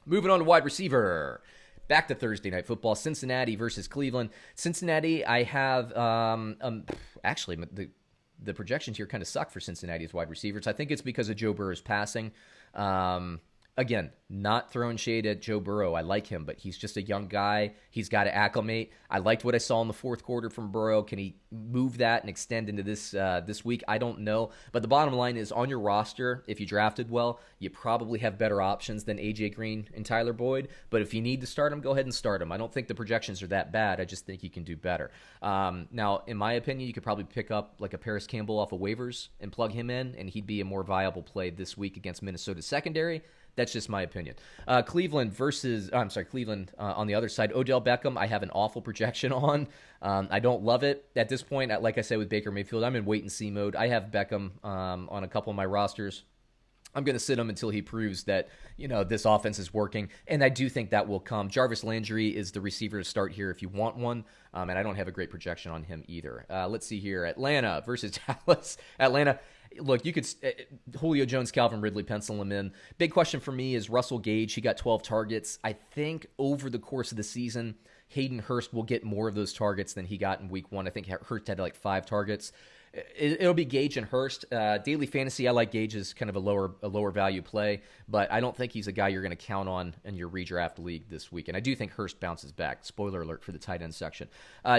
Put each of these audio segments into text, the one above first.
Moving on to wide receiver. Back to Thursday Night Football. Cincinnati versus Cleveland. Cincinnati, I have actually the projections here kind of suck for Cincinnati as wide receivers. I think it's because of Joe Burrow's passing. Again, not throwing shade at Joe Burrow. I like him, but he's just a young guy. He's got to acclimate. I liked what I saw in the fourth quarter from Burrow. Can he move that and extend into this week? I don't know. But the bottom line is, on your roster, if you drafted well, you probably have better options than A.J. Green and Tyler Boyd. But if you need to start him, go ahead and start him. I don't think the projections are that bad. I just think you can do better. Now, in my opinion, you could probably pick up like a Paris Campbell off of waivers and plug him in, and he'd be a more viable play this week against Minnesota's secondary. That's just my opinion. Cleveland on the other side. Odell Beckham, I have an awful projection on. I don't love it at this point. Like I said with Baker Mayfield, I'm in wait-and-see mode. I have Beckham on a couple of my rosters. I'm going to sit him until he proves that, this offense is working, and I do think that will come. Jarvis Landry is the receiver to start here if you want one, and I don't have a great projection on him either. Let's see here. Atlanta versus Dallas. Atlanta, look, you could Julio Jones, Kelvin, Ridley, pencil him in. Big question for me is Russell Gage. He got 12 targets. I think over the course of the season, Hayden Hurst will get more of those targets than he got in week one. I think Hurst had like 5 targets. It'll be Gage and Hurst. Daily fantasy, I like Gage as kind of a lower value play, but I don't think he's a guy you're going to count on in your redraft league this week. And I do think Hurst bounces back. Spoiler alert for the tight end section.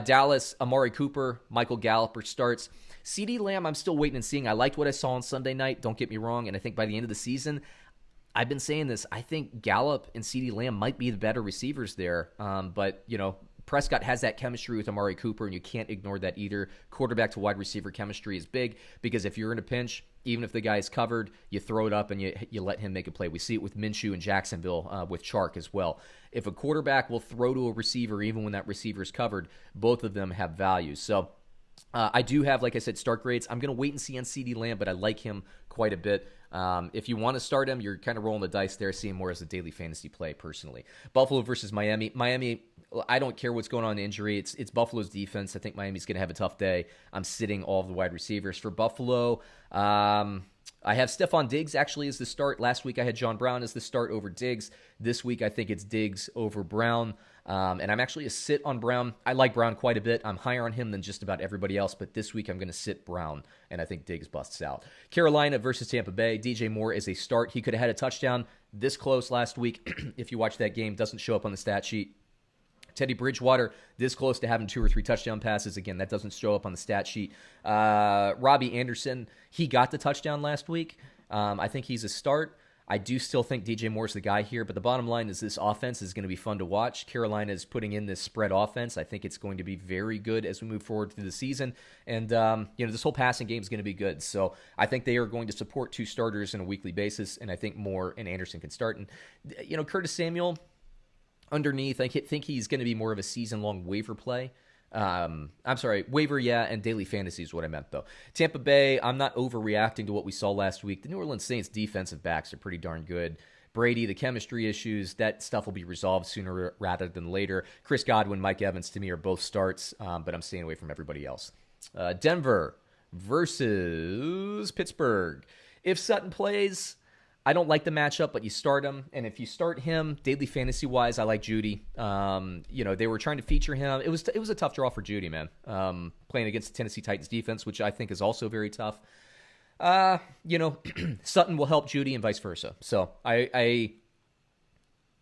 Dallas, Amari Cooper, Michael Gallup starts. CeeDee Lamb, I'm still waiting and seeing. I liked what I saw on Sunday night. Don't get me wrong. And I think by the end of the season, I've been saying this, I think Gallup and CeeDee Lamb might be the better receivers there. But, Prescott has that chemistry with Amari Cooper, and you can't ignore that either. Quarterback to wide receiver chemistry is big because if you're in a pinch, even if the guy is covered, you throw it up and you let him make a play. We see it with Minshew in Jacksonville with Chark as well. If a quarterback will throw to a receiver even when that receiver is covered, both of them have value. So I do have, like I said, start grades. I'm going to wait and see on CeeDee Lamb, but I like him quite a bit. If you want to start him, you're kind of rolling the dice there, seeing more as a daily fantasy play personally. Buffalo versus Miami. Miami, I don't care what's going on in injury. It's Buffalo's defense. I think Miami's going to have a tough day. I'm sitting all of the wide receivers. For Buffalo, I have Stephon Diggs actually as the start. Last week I had John Brown as the start over Diggs. This week I think it's Diggs over Brown. And I'm actually a sit on Brown. I like Brown quite a bit. I'm higher on him than just about everybody else, but this week I'm going to sit Brown, and I think Diggs busts out. Carolina versus Tampa Bay. DJ Moore is a start. He could have had a touchdown this close last week. If you watch that game, doesn't show up on the stat sheet. Teddy Bridgewater, this close to having 2 or 3 touchdown passes. Again, that doesn't show up on the stat sheet. Robbie Anderson, he got the touchdown last week. I think he's a start. I do still think DJ Moore's the guy here, but the bottom line is this offense is going to be fun to watch. Carolina is putting in this spread offense. I think it's going to be very good as we move forward through the season. And, this whole passing game is going to be good. So I think they are going to support 2 starters on a weekly basis, and I think Moore and Anderson can start. And, Curtis Samuel, underneath, I think he's going to be more of a season-long waiver play. Waiver, and daily fantasy is what I meant, though. Tampa Bay, I'm not overreacting to what we saw last week. The New Orleans Saints defensive backs are pretty darn good. Brady, the chemistry issues, that stuff will be resolved sooner rather than later. Chris Godwin, Mike Evans, to me, are both starts, but I'm staying away from everybody else. Denver versus Pittsburgh. If Sutton plays, I don't like the matchup, but you start him. And if you start him, daily fantasy-wise, I like Judy. They were trying to feature him. It was a tough draw for Judy, man, playing against the Tennessee Titans defense, which I think is also very tough. Sutton will help Judy and vice versa. So I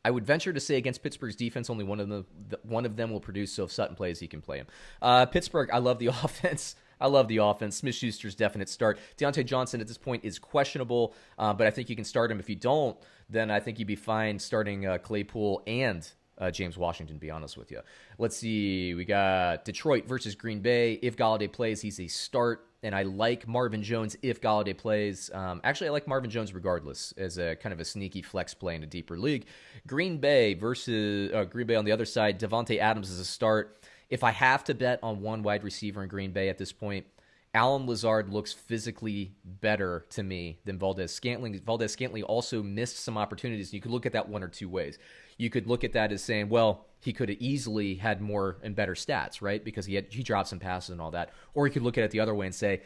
would venture to say against Pittsburgh's defense, only one of them will produce. So if Sutton plays, he can play him. Pittsburgh, I love the offense. Smith-Schuster's definite start. Deontay Johnson at this point is questionable, but I think you can start him. If you don't, then I think you'd be fine starting Claypool and James Washington, to be honest with you. Let's see. We got Detroit versus Green Bay. If Golladay plays, he's a start, and I like Marvin Jones if Golladay plays. Actually, I like Marvin Jones regardless as a kind of a sneaky flex play in a deeper league. Green Bay versus Green Bay on the other side. Devonte Adams is a start. If I have to bet on one wide receiver in Green Bay at this point, Allen Lazard looks physically better to me than Valdez-Scantling. Valdez-Scantling also missed some opportunities. You could look at that one or two ways. You could look at that as saying, well, he could have easily had more and better stats, right? Because he dropped some passes and all that. Or you could look at it the other way and say,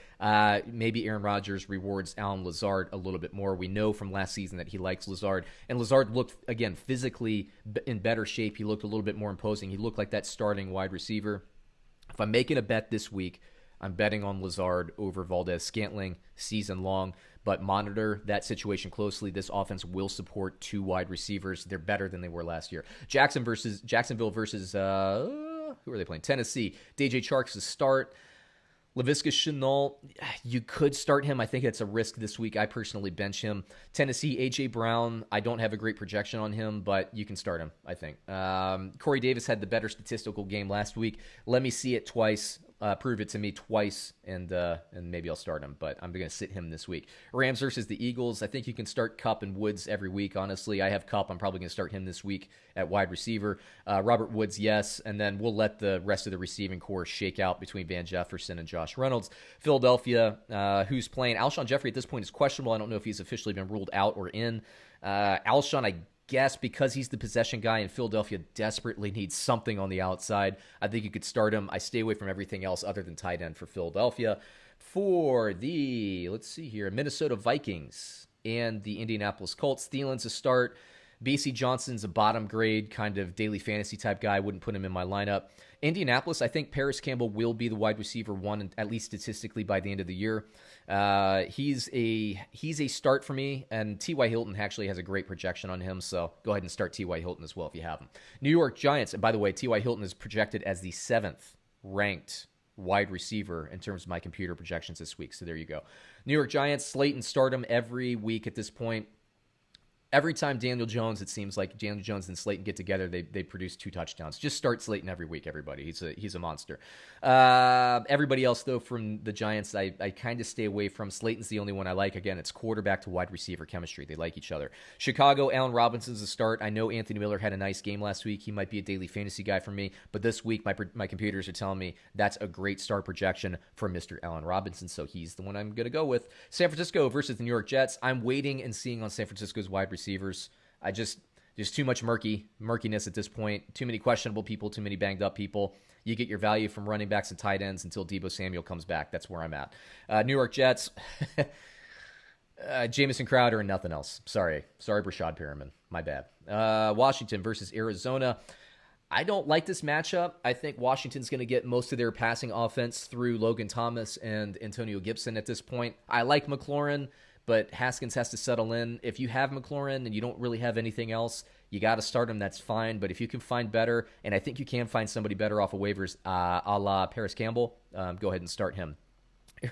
maybe Aaron Rodgers rewards Allen Lazard a little bit more. We know from last season that he likes Lazard. And Lazard looked, again, physically in better shape. He looked a little bit more imposing. He looked like that starting wide receiver. If I'm making a bet this week, I'm betting on Lazard over Valdez-Scantling season long, but monitor that situation closely. This offense will support 2 wide receivers. They're better than they were last year. Jacksonville versus who are they playing? Tennessee. DJ Chark's to start. Laviska Shenault, you could start him. I think it's a risk this week. I personally bench him. Tennessee, A.J. Brown, I don't have a great projection on him, but you can start him, I think. Corey Davis had the better statistical game last week. Let me see it twice. Prove it to me twice, and maybe I'll start him, but I'm going to sit him this week. Rams versus the Eagles. I think you can start Kupp and Woods every week, honestly. I have Kupp. I'm probably going to start him this week at wide receiver. Robert Woods, yes, and then we'll let the rest of the receiving core shake out between Van Jefferson and Josh Reynolds. Philadelphia, who's playing? Alshon Jeffrey at this point is questionable. I don't know if he's officially been ruled out or in. Alshon, I guess because he's the possession guy and Philadelphia desperately needs something on the outside, I think you could start him. I stay away from everything else other than tight end for Philadelphia. For the, let's see here, Minnesota Vikings and the Indianapolis Colts, Thielen's a start. B.C. Johnson's a bottom grade kind of daily fantasy type guy. I wouldn't put him in my lineup. Indianapolis, I think Paris Campbell will be the wide receiver 1, at least statistically, by the end of the year. He's a start for me, and T.Y. Hilton actually has a great projection on him, so go ahead and start T.Y. Hilton as well if you have him. New York Giants, and by the way, T.Y. Hilton is projected as the 7th ranked wide receiver in terms of my computer projections this week, so there you go. New York Giants, Slayton, start him every week at this point. Every time Daniel Jones, it seems like Daniel Jones and Slayton get together, they produce 2 touchdowns. Just start Slayton every week, everybody. He's a monster. Everybody else, though, from the Giants, I kind of stay away from. Slayton's the only one I like. Again, it's quarterback to wide receiver chemistry. They like each other. Chicago, Allen Robinson's a start. I know Anthony Miller had a nice game last week. He might be a daily fantasy guy for me. But this week, my computers are telling me that's a great start projection for Mr. Allen Robinson. So he's the one I'm going to go with. San Francisco versus the New York Jets. I'm waiting and seeing on San Francisco's wide receivers. There's too much murkiness at this point. Too many questionable people, too many banged up people. You get your value from running backs and tight ends until Deebo Samuel comes back. That's where I'm at. New York Jets, Jameson Crowder and nothing else. Sorry, Brashad Perriman. My bad. Washington versus Arizona. I don't like this matchup. I think Washington's going to get most of their passing offense through Logan Thomas and Antonio Gibson at this point. I like McLaurin, but Haskins has to settle in. If you have McLaurin and you don't really have anything else, you got to start him. That's fine. But if you can find better, and I think you can find somebody better off of waivers, a la Paris Campbell, go ahead and start him.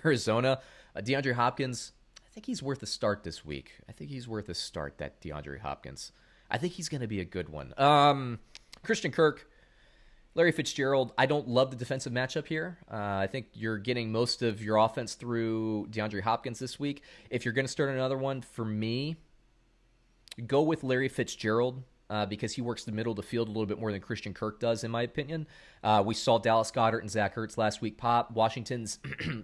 Arizona, DeAndre Hopkins, I think he's worth a start this week. That DeAndre Hopkins. I think he's going to be a good one. Christian Kirk, Larry Fitzgerald, I don't love the defensive matchup here. I think you're getting most of your offense through DeAndre Hopkins this week. If you're going to start another one, for me, go with Larry Fitzgerald because he works the middle of the field a little bit more than Christian Kirk does, in my opinion. We saw Dallas Goedert and Zach Ertz last week pop. Washington's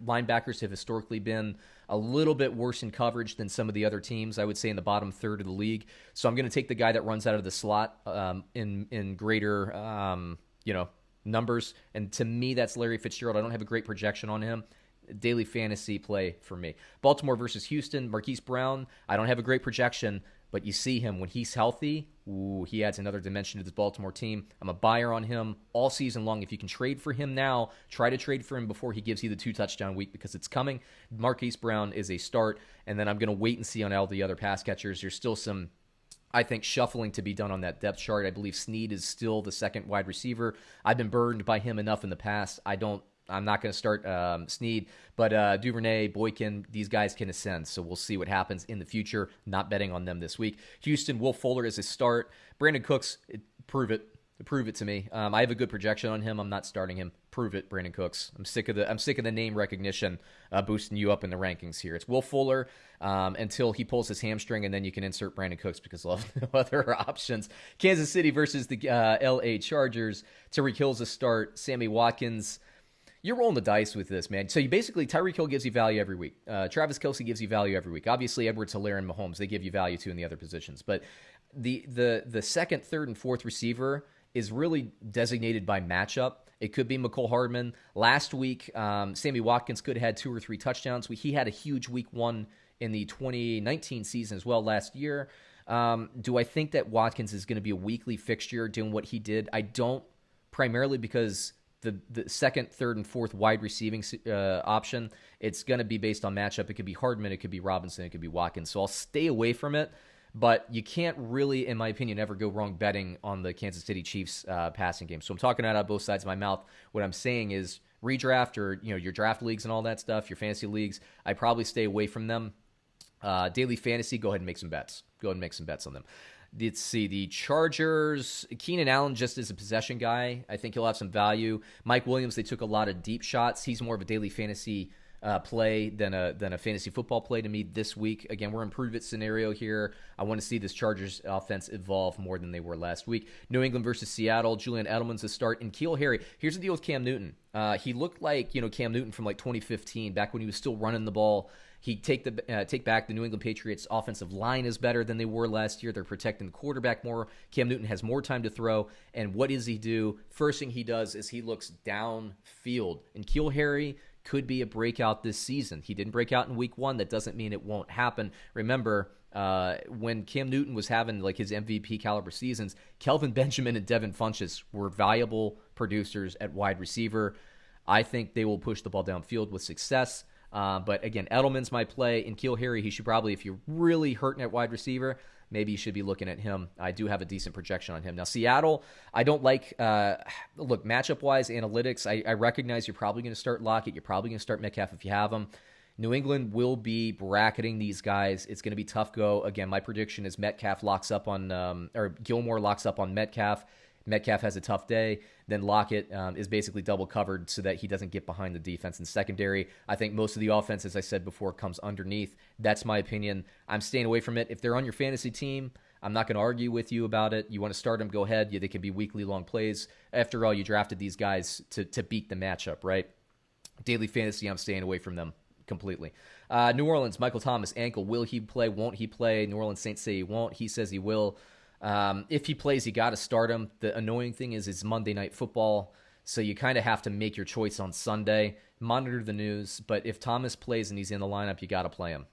linebackers have historically been a little bit worse in coverage than some of the other teams, I would say, in the bottom third of the league. So I'm going to take the guy that runs out of the slot in greater numbers. And to me, that's Larry Fitzgerald. I don't have a great projection on him. Daily fantasy play for me. Baltimore versus Houston, Marquise Brown. I don't have a great projection, but you see him when he's healthy. Ooh, he adds another dimension to this Baltimore team. I'm a buyer on him all season long. If you can trade for him now, try to trade for him before he gives you the 2-touchdown week because it's coming. Marquise Brown is a start, and then I'm going to wait and see on all the other pass catchers. There's still some, I think, shuffling to be done on that depth chart. I believe Snead is still the second wide receiver. I've been burned by him enough in the past. I'm not going to start Snead, but Duvernay, Boykin, these guys can ascend, so we'll see what happens in the future. Not betting on them this week. Houston, Will Fuller is a start. Brandon Cooks, prove it to me. I have a good projection on him. I'm not starting him. Prove it, Brandon Cooks. I'm sick of the name recognition boosting you up in the rankings here. It's Will Fuller until he pulls his hamstring, and then you can insert Brandon Cooks because we'll have no other options. Kansas City versus the L.A. Chargers. Tyreek Hill's a start. Sammy Watkins. You're rolling the dice with this, man. So you basically, Tyreek Hill gives you value every week. Travis Kelce gives you value every week. Obviously, Edwards-Helaire and Mahomes, they give you value too in the other positions. But the second, third, and fourth receiver is really designated by matchup. It could be McCole Hardman. Last week, Sammy Watkins could have had 2 or 3 touchdowns. He had a huge week 1 in the 2019 season as well last year. Do I think that Watkins is going to be a weekly fixture doing what he did? I don't, primarily because the second, third, and fourth wide receiving option, it's going to be based on matchup. It could be Hardman, it could be Robinson, it could be Watkins. So I'll stay away from it. But you can't really, in my opinion, ever go wrong betting on the Kansas City Chiefs passing game. So I'm talking out of both sides of my mouth. What I'm saying is redraft, or your draft leagues and all that stuff, your fantasy leagues, I probably stay away from them. Daily fantasy, go ahead and make some bets. Go ahead and make some bets on them. Let's see, the Chargers, Keenan Allen just is a possession guy. I think he'll have some value. Mike Williams, they took a lot of deep shots. He's more of a daily fantasy play than a fantasy football play to me this week. Again, we're in prove-it scenario here. I want to see this Chargers offense evolve more than they were last week. New England versus Seattle, Julian Edelman's a start. And N'Keal Harry, here's the deal with Cam Newton. He looked like Cam Newton from like 2015, back when he was still running the ball. He take back the New England Patriots offensive line is better than they were last year. They're protecting the quarterback more. Cam Newton has more time to throw. And what does he do? First thing he does is he looks downfield. And N'Keal Harry could be a breakout this season. He didn't break out in week 1. That doesn't mean it won't happen. Remember, when Cam Newton was having like his MVP caliber seasons, Kelvin Benjamin and Devin Funches were valuable producers at wide receiver. I think they will push the ball downfield with success. But again, Edelman's my play. And N'Keal Harry, he should probably, if you're really hurting at wide receiver, maybe you should be looking at him. I do have a decent projection on him. Now, Seattle, I don't like, look, matchup-wise, analytics, I recognize you're probably going to start Lockett. You're probably going to start Metcalf if you have him. New England will be bracketing these guys. It's going to be tough go. Again, my prediction is Metcalf locks up on, or Gilmore locks up on Metcalf. Metcalf has a tough day. Then Lockett is basically double covered so that he doesn't get behind the defense and secondary. I think most of the offense, as I said before, comes underneath. That's my opinion. I'm staying away from it. If they're on your fantasy team, I'm not going to argue with you about it. You want to start them, go ahead. Yeah, they can be weekly long plays. After all, you drafted these guys to beat the matchup, right? Daily fantasy, I'm staying away from them completely. New Orleans, Michael Thomas, ankle. Will he play? Won't he play? New Orleans Saints say he won't. He says he will. If he plays, you got to start him. The annoying thing is it's Monday Night Football, so you kind of have to make your choice on Sunday. Monitor the news, but if Thomas plays and he's in the lineup, you got to play him.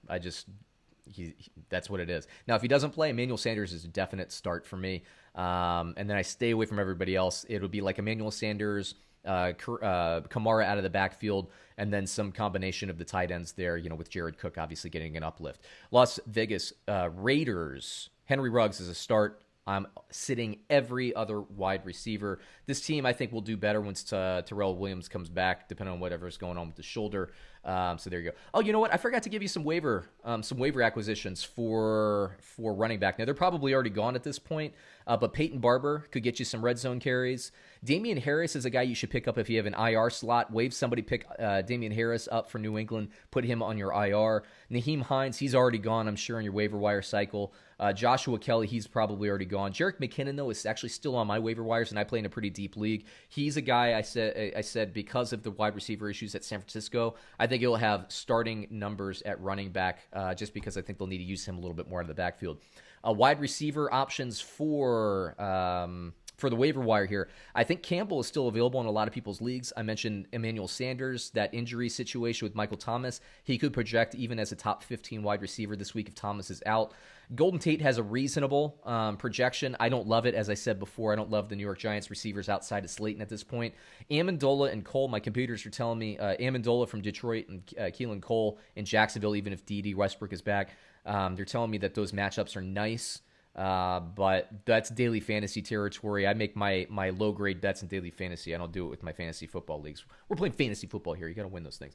That's what it is. Now, if he doesn't play, Emmanuel Sanders is a definite start for me. And then I stay away from everybody else. It'll be like Emmanuel Sanders, Kamara out of the backfield, and then some combination of the tight ends there, with Jared Cook obviously getting an uplift. Las Vegas Raiders, Henry Ruggs is a start. I'm sitting every other wide receiver. This team, I think, will do better once Terrell Williams comes back, depending on whatever's going on with the shoulder. So there you go. Oh, you know what? I forgot to give you some waiver acquisitions for running back. Now, they're probably already gone at this point, but Peyton Barber could get you some red zone carries. Damian Harris is a guy you should pick up if you have an IR slot. Wave somebody, pick Damian Harris up for New England, put him on your IR. Naheem Hines, he's already gone, I'm sure, in your waiver wire cycle. Joshua Kelly, he's probably already gone. Jerick McKinnon, though, is actually still on my waiver wires, and I play in a pretty deep league. He's a guy I said because of the wide receiver issues at San Francisco, I think he'll have starting numbers at running back just because I think they'll need to use him a little bit more out of the backfield. Wide receiver options for the waiver wire here. I think Campbell is still available in a lot of people's leagues. I mentioned Emmanuel Sanders, that injury situation with Michael Thomas. He could project even as a top 15 wide receiver this week if Thomas is out. Golden Tate has a reasonable projection. I don't love it. As I said before, I don't love the New York Giants receivers outside of Slayton at this point. Amendola and Cole, my computers are telling me Amendola from Detroit and Keelan Cole in Jacksonville, even if D.D. Westbrook is back. They're telling me that those matchups are nice. But that's daily fantasy territory. I make my low-grade bets in daily fantasy. I don't do it with my fantasy football leagues. We're playing fantasy football here. You got to win those things.